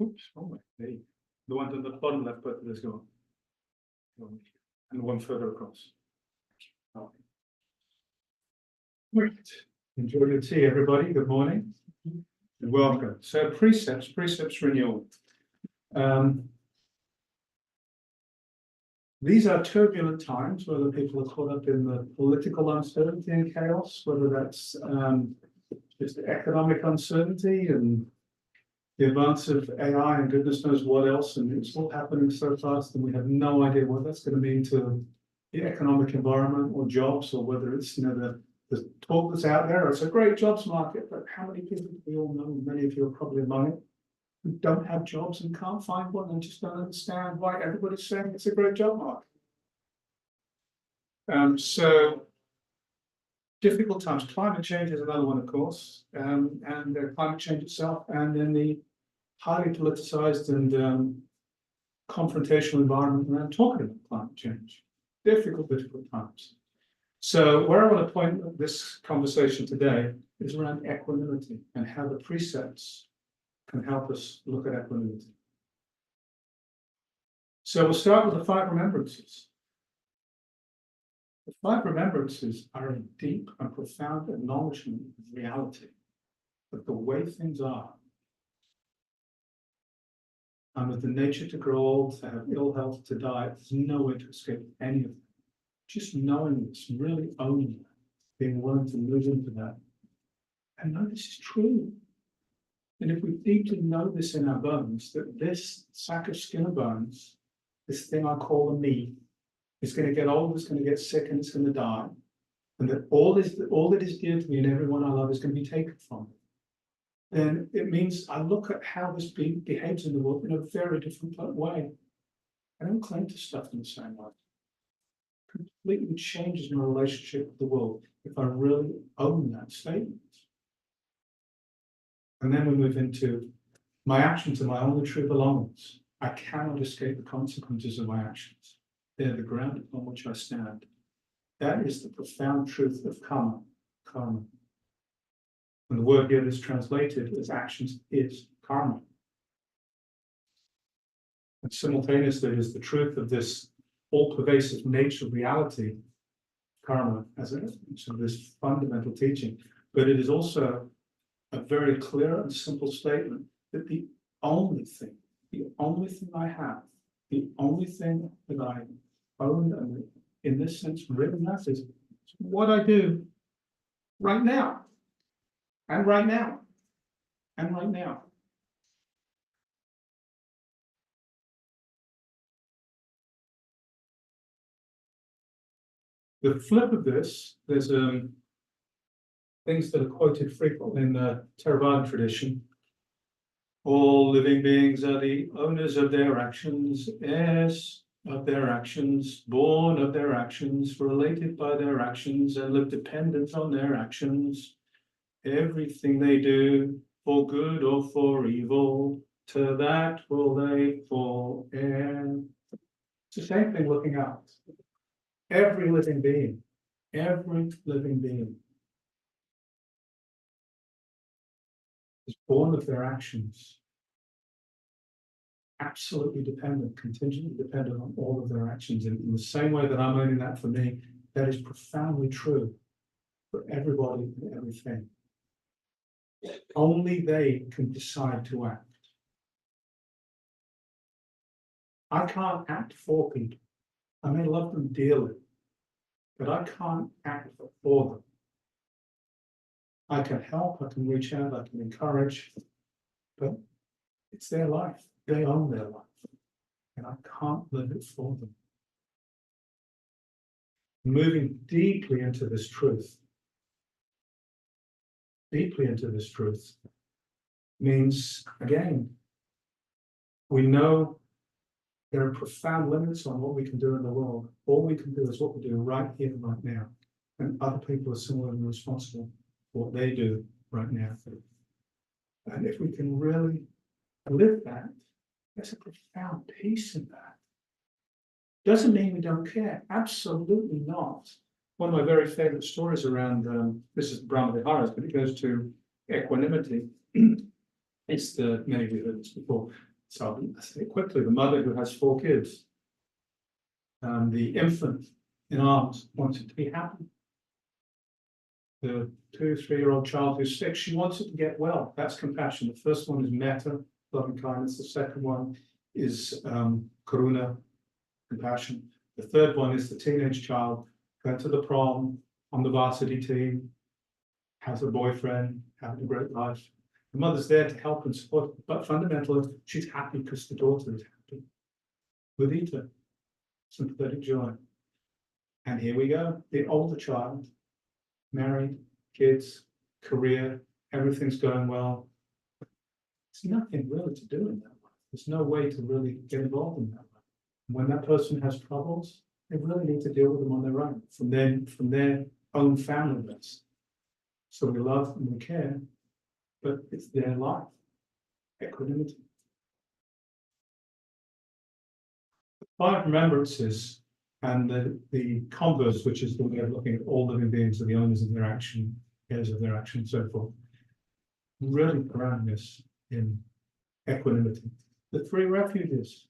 Oops, oh my, there you go. The one at the bottom left, but there's go on. And one further across. Okay. Right. Enjoy your tea, everybody. Good morning. And welcome. So precepts renewal. These are turbulent times, whether people are caught up in the political uncertainty and chaos, whether that's just economic uncertainty and the advance of AI and goodness knows what else, and it's all happening so fast, and we have no idea what that's going to mean to the economic environment or jobs, or whether it's the talk that's out there. It's a great jobs market, but how many people do we all know? Many of you are probably among it, who don't have jobs and can't find one and just don't understand why everybody's saying it's a great job market. So difficult times. Climate change is another one, of course, and climate change itself, and then the highly politicized and confrontational environment around talking about climate change. Difficult times. So where I want to point this conversation today is around equanimity and how the precepts can help us look at equanimity. So we'll start with the 5 remembrances. The 5 remembrances are a deep and profound acknowledgement of reality, of the way things are, and with the nature to grow old, to have ill health, to die. There's no way to escape any of them. Just knowing this, really owning that, being willing to move into that, and know this is true. And if we deeply know this in our bones, that this sack of skin and bones, this thing I call a me, is going to get old, it's going to get sick, and it's going to die, and that all that is dear to me and everyone I love is going to be taken from me, then it means I look at how this behaves in the world in a very different way. I don't cling to stuff in the same way. Completely changes my relationship with the world if I really own that statement. And then we move into my actions are my only true belongings. I cannot escape the consequences of my actions. They're the ground upon which I stand. That is the profound truth of karma. Karma. And the word here is translated as actions is karma. And simultaneously is the truth of this all-pervasive nature of reality, karma, as this fundamental teaching. But it is also a very clear and simple statement that the only thing I have, the only thing that I own, and in this sense really matters, is what I do right now, and right now, and right now. The flip of this, there's things that are quoted frequently in the Theravada tradition. All living beings are the owners of their actions, heirs of their actions, born of their actions, related by their actions, and live dependent on their actions. Everything they do, for good or for evil, to that will they fall heir. It's the same thing looking out. Every living being is born of their actions, absolutely dependent, contingently dependent on all of their actions. And in the same way that I'm owning that for me, that is profoundly true for everybody and everything. Only they can decide to act. I can't act for people. I may love them dearly, but I can't act for them. I can help, I can reach out, I can encourage, but it's their life. They own their life, and I can't live it for them. Moving deeply into this truth, means, again, we know there are profound limits on what we can do in the world. All we can do is what we do right here and right now, and other people are similarly responsible for what they do right now. And if we can really live that, there's a profound peace in that. Doesn't mean we don't care. Absolutely not. One of my very favorite stories around this is Brahma Viharas, but it goes to equanimity. It's the, many of you heard this before, so I'll say it quickly, the mother who has 4 kids, the infant in arms wants it to be happy. The 2-3-year-old child who's sick, she wants it to get well. That's compassion. The first one is metta, loving kindness. The second one is karuna, compassion. The third one is the teenage child going to the prom, on the varsity team, has a boyfriend, having a great life. The mother's there to help and support, but fundamentally, she's happy because the daughter is happy. Mudita, sympathetic joy. And here we go, the older child, married, kids, career, everything's going well. There's nothing really to do in that way. There's no way to really get involved in that way. When that person has troubles, they really need to deal with them on their own, from their own family list. So we love and we care, but it's their life. Equanimity. 5 remembrances and the converse, which is the way of looking at all living beings, are the owners of their action, heirs of their action, and so forth. Really ground this in equanimity. The 3 refuges.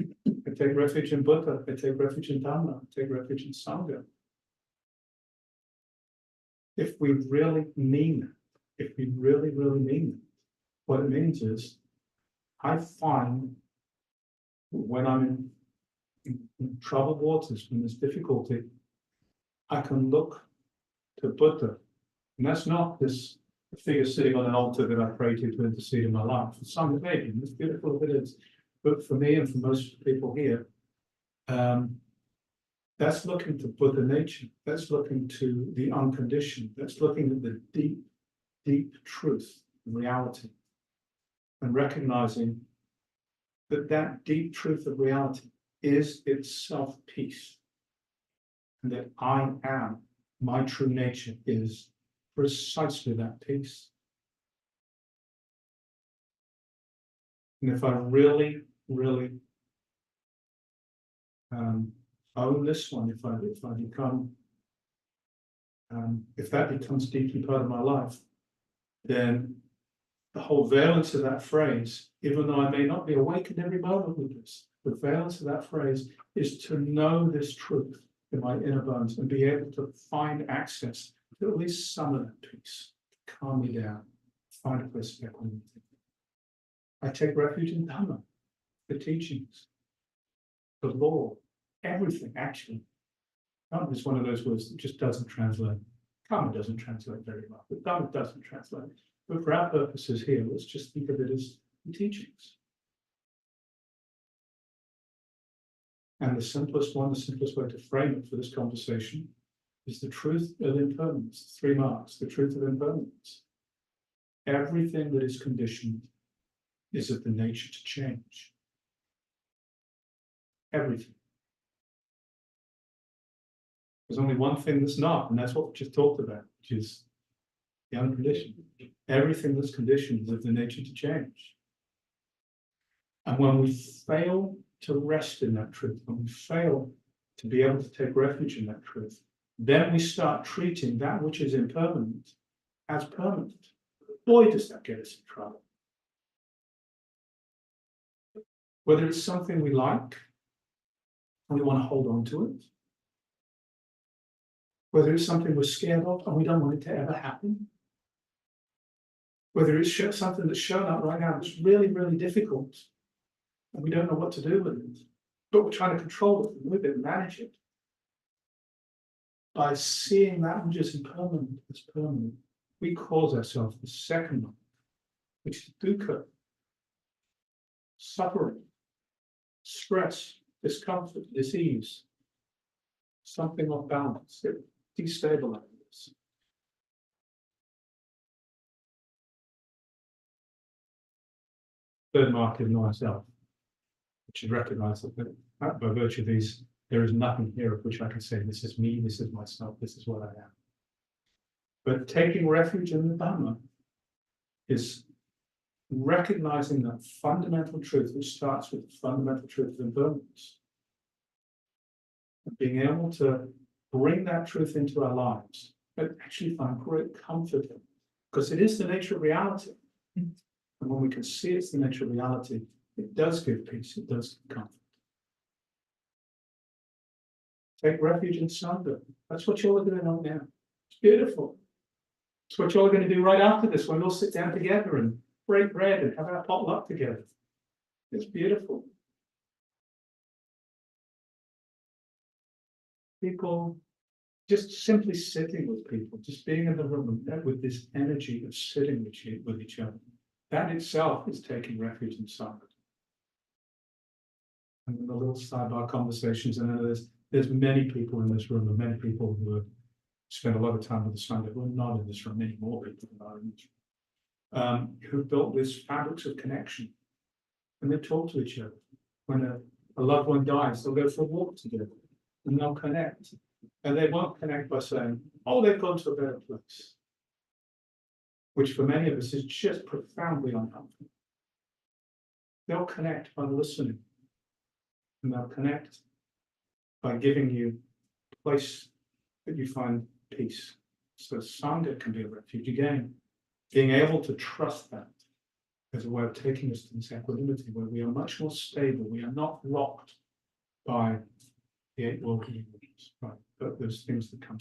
I take refuge in Buddha, I take refuge in Dharma, I take refuge in Sangha. If we really mean that, if we really, really mean that, what it means is, I find when I'm in troubled waters, when there's difficulty, I can look to Buddha. And that's not this figure sitting on an altar that I pray to intercede in my life. For some it may be, and it's beautiful if it is. But for me and for most people here, that's looking to Buddha nature. That's looking to the unconditioned. That's looking at the deep, deep truth, reality, and recognizing that that deep truth of reality is itself peace, and that I am, my true nature is precisely that peace. And if I really, really own this one, if I become, if that becomes deeply part of my life, then the whole valence of that phrase, even though I may not be awakened every moment with this, the valence of that phrase is to know this truth in my inner bones and be able to find access to at least some of that peace, to calm me down, find a place of equanimity. I take refuge in Dharma, the teachings, the law, everything actually. Dharma is one of those words that just doesn't translate. Karma doesn't translate very well, but Dharma doesn't translate. But for our purposes here, let's just think of it as the teachings. And the simplest way to frame it for this conversation is the truth of impermanence, 3 marks, the truth of impermanence. Everything that is conditioned is of the nature to change. Everything. There's only one thing that's not, and that's what we just talked about, which is the unconditioned. Everything that's conditioned is of the nature to change. And when we fail to rest in that truth, when we fail to be able to take refuge in that truth, then we start treating that which is impermanent as permanent. Boy, does that get us in trouble. Whether it's something we like and we want to hold on to it, whether it's something we're scared of and we don't want it to ever happen, whether it's something that's shown up right now that's really, really difficult and we don't know what to do with it, but we're trying to control it, live it, manage it. By seeing that which is impermanent as permanent, we cause ourselves the second one, which is dukkha, suffering, stress, discomfort, disease, something off balance. It destabilizes. Third mark is non-self, which is recognized that by virtue of these, there is nothing here of which I can say, this is me, this is myself, this is what I am. But taking refuge in the Dharma is recognizing that fundamental truth, which starts with the fundamental truth of impermanence. Being able to bring that truth into our lives, but actually find great comfort in it, because it is the nature of reality. And when we can see it's the nature of reality, it does give peace, it does give comfort. Take refuge in Sangha. That's what you're doing right now. It's beautiful. It's what you're going to do right after this, when we'll sit down together and break bread and have our potluck together. It's beautiful. People, just simply sitting with people, just being in the room with this energy of sitting with each other, that itself is taking refuge in Sangha. And in the little sidebar conversations, I know there's many people in this room, and many people who have spent a lot of time with the Sangha who are not in this room, many more people than are in this room, who built these fabrics of connection. And they talk to each other. When a loved one dies, they'll go for a walk together and they'll connect. And they won't connect by saying, oh, they've gone to a better place, which for many of us is just profoundly unhelpful. They'll connect by listening. And they'll connect by giving you a place that you find peace. So Sangha can be a refuge. Again, being able to trust that as a way of taking us to this equanimity where we are much more stable. We are not rocked by the 8 worldly emotions, right? But those things that come.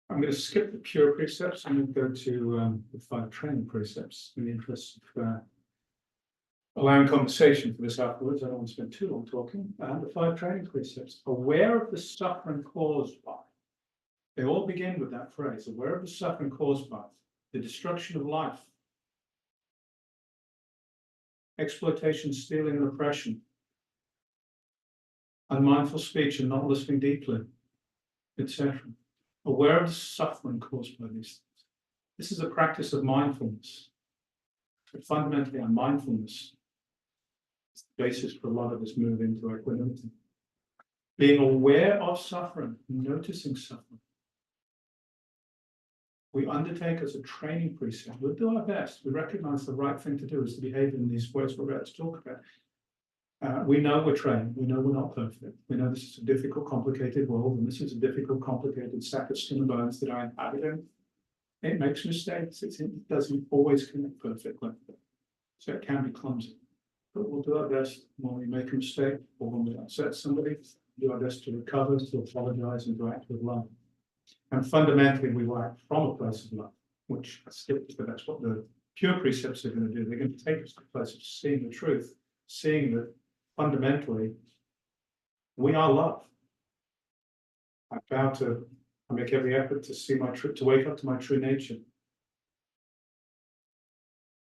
I'm going to skip the pure precepts. I'm going to go to the 5 training precepts in the interest of allowing conversation for this afterwards. I don't want to spend too long talking. The 5 training precepts. Aware of the suffering caused by. They all begin with that phrase. Aware of the suffering caused by. The destruction of life. Exploitation, stealing, and oppression. Unmindful speech and not listening deeply, etc. Aware of the suffering caused by these things. This is a practice of mindfulness. But fundamentally, our mindfulness is the basis for a lot of this move into equanimity. Being aware of suffering, noticing suffering. We undertake as a training precept. We'll do our best. We recognize the right thing to do is to behave in these ways we're about to talk about. We know we're trained. We know we're not perfect. We know this is a difficult, complicated world, and this is a difficult, complicated sack of skin and bones that I inhabit in. It makes mistakes. It doesn't always connect perfectly. So it can be clumsy. But we'll do our best when we make a mistake or when we upset somebody, do our best to recover, to apologize, and to act with love. And fundamentally, we will act from a place of love, which I skipped, but that's what the pure precepts are going to do. They're going to take us to a place of seeing the truth, seeing that fundamentally, we are love. I make every effort to see to wake up to my true nature.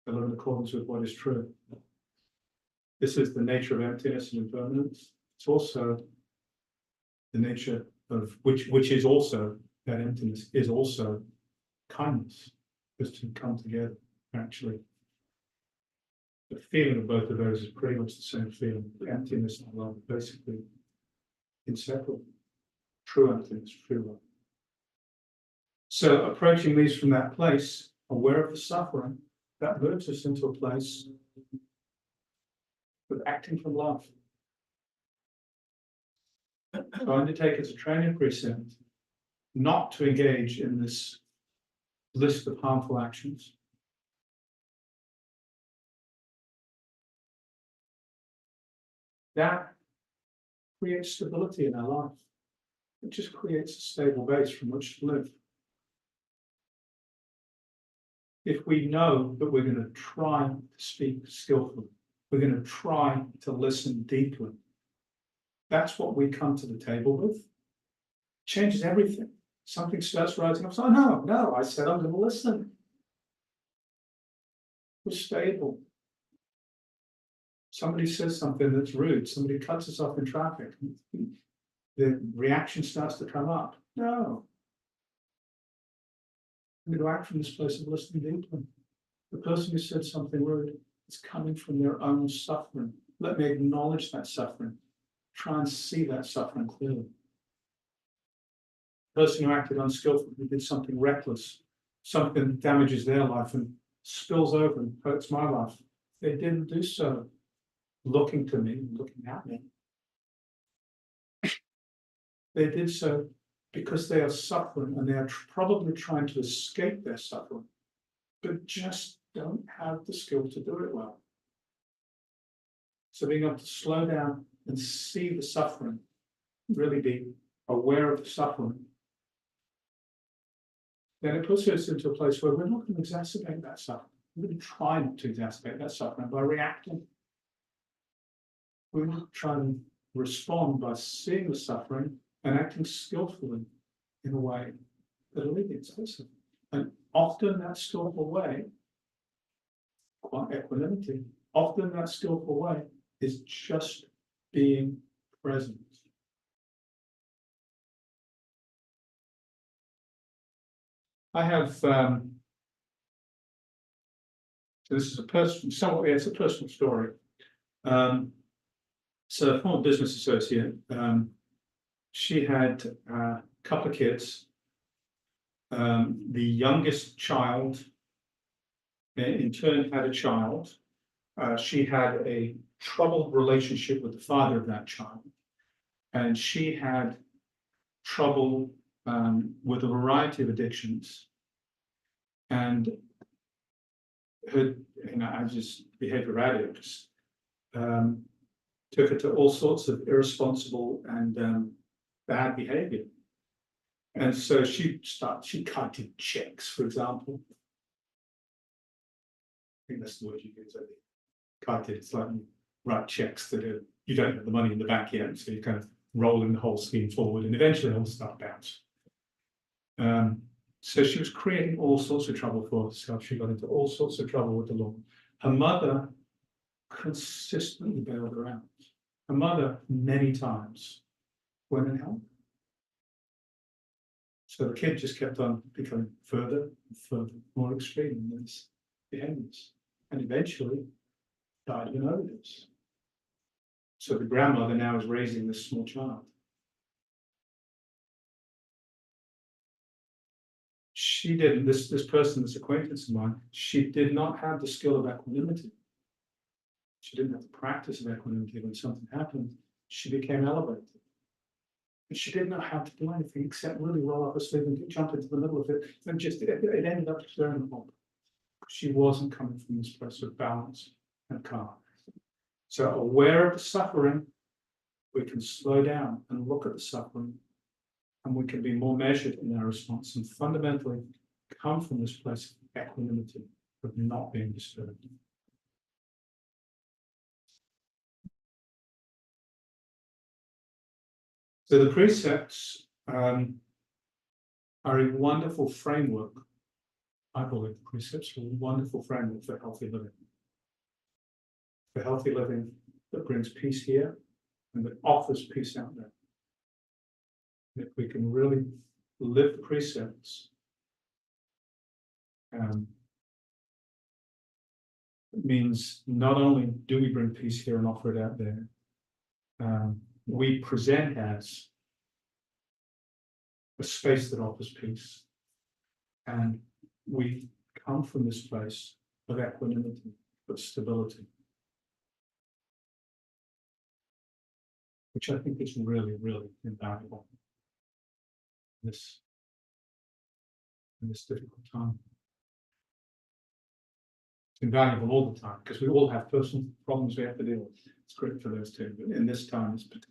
I live in accordance with what is true. This is the nature of emptiness and impermanence. It's also the nature of which is also that emptiness is also kindness. Those two come together, actually. The feeling of both of those is pretty much the same feeling. Emptiness and love are basically inseparable. True emptiness, true love. So approaching these from that place, aware of the suffering, that moves us into a place of acting from love. So undertake as a training precept not to engage in this list of harmful actions. That creates stability in our life. It just creates a stable base from which to live. If we know that we're going to try to speak skillfully, we're going to try to listen deeply, that's what we come to the table with. It changes everything. Something starts rising up. So, no, I said I'm going to listen. We're stable. Somebody says something that's rude. Somebody cuts us off in traffic. The reaction starts to come up. No. I'm going to act from this place of listening deeply. The person who said something rude is coming from their own suffering. Let me acknowledge that suffering. Try and see that suffering clearly. The person who acted unskillfully, who did something reckless, something that damages their life and spills over and hurts my life, they didn't do so looking to me, looking at me. They did so because they are suffering and they are probably trying to escape their suffering. But just don't have the skill to do it well. So being able to slow down and see the suffering, really be aware of the suffering, then it puts us into a place where we're not going to exacerbate that suffering. We're going to try not to exacerbate that suffering by reacting. We're not trying to respond by seeing the suffering and acting skillfully in a way that alleviates the suffering. And often that skillful way, equanimity, often that skillful way is just being present. I have, so this is a personal, somewhat, it's a personal story. So a former business associate, she had a couple of kids. The youngest child, in turn, had a child. She had a troubled relationship with the father of that child, and she had trouble with a variety of addictions. And her, I just behavior addicts, took her to all sorts of irresponsible and bad behavior. And so she kited checks, for example. I think that's the word you use, I think. Kited, it's like you write checks that are, you don't have the money in the bank yet, so you're kind of rolling the whole scheme forward, and eventually it'll start bounce. So she was creating all sorts of trouble for herself. She got into all sorts of trouble with the law. Her mother consistently bailed her out. Her mother, many times, went and helped. So the kid just kept on becoming further and further, more extreme in his behaviors, and eventually died of an overdose. So the grandmother now is raising this small child. She didn't, this person, this acquaintance of mine, she did not have the skill of equanimity. She didn't have the practice of equanimity. When something happened, she became elevated. And she did not have to do anything except really roll up her sleeve and jump into the middle of it. And just it ended up stirring the bomb. She wasn't coming from this place of balance and calm. So aware of the suffering, we can slow down and look at the suffering, and we can be more measured in our response and fundamentally come from this place of equanimity, of not being disturbed. So the precepts are a wonderful framework. I believe the precepts are a wonderful framework for healthy living. For healthy living that brings peace here and that offers peace out there. If we can really live the precepts, it means not only do we bring peace here and offer it out there, we present as a space that offers peace. And we come from this place of equanimity, of stability, which I think is really, really invaluable in this difficult time. It's invaluable all the time because we all have personal problems we have to deal with. It's great for those too, but in this time it's particularly